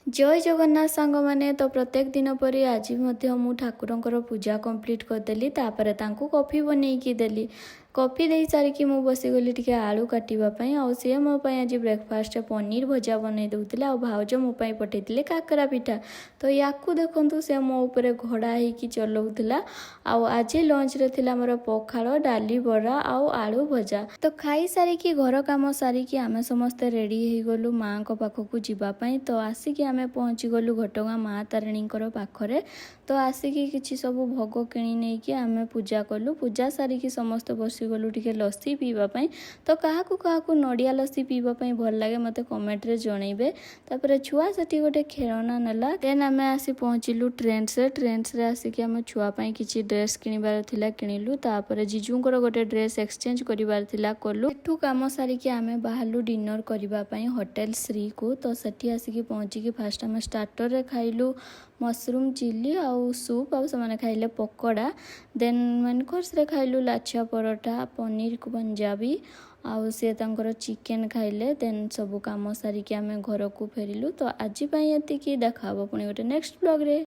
जय जगन्नाथ सांग मैंने तो प्रत्येक दिन पर आज मु ठाकुरंकर पूजा कंप्लीट करदेली तापर तांको कॉफी बनईकी देली कॉफी दे सारिकी मु बसीगली टिके आलू काटापी आउ सी मो आज ब्रेकफास्ट पनीर भजा बनई दूसरे आ भाउज मो पठे काकरा पिठा तो या देखु से मो उपर घोड़ा होगी चलाऊला आज लंच रे थिला मोर पखाल डाली बरा आउ आलू भजा तो खाई सारिकी घर काम सारिकी आमे समस्ते रेडी हो गलु माँ को पाखक जीवाई तो आसिकी आमे पहुँची गलु घटगाँ माँ तारिणी पाखरे तो आसिकी किसी सब भोग किणी नहीं कि आमे पूजा कलु पूजा सारिकी समस्त बसी गलु टिके लस्सी पीवाई तो क्या नड़िया लस्सी पीवाई भल लगे मत कमेंट रे जनइबे तापर छुआ से गोटे खेलना नेला देन आमे आसी पहुँचलु ट्रेंड्स रे आसिकी आम छुआपाई किसी ड्रेस किणवार थिला किणिलु तापर जीजूंकर गोटे ड्रेस एक्सचेंज करिवार थिला कलु एठू काम सारिकी आमे बाहरलु डिनर करने होटेल श्री को तो सेठी आसिकी पहुँचिकी फास्ट आम स्टार्टर रे खाइलु मशरूम चिली आउ सूप आउ से खाइले पकोड़ा देन मेन कोर्स रे खाइलु लाछा परोठा पनीर पंजाबी आउ सी चिकेन खाइले देन सब काम सारिकी आमे घर को फेरिलु तो आज ये देखा पुणी गोटे नेक्स्ट ब्लॉग रे।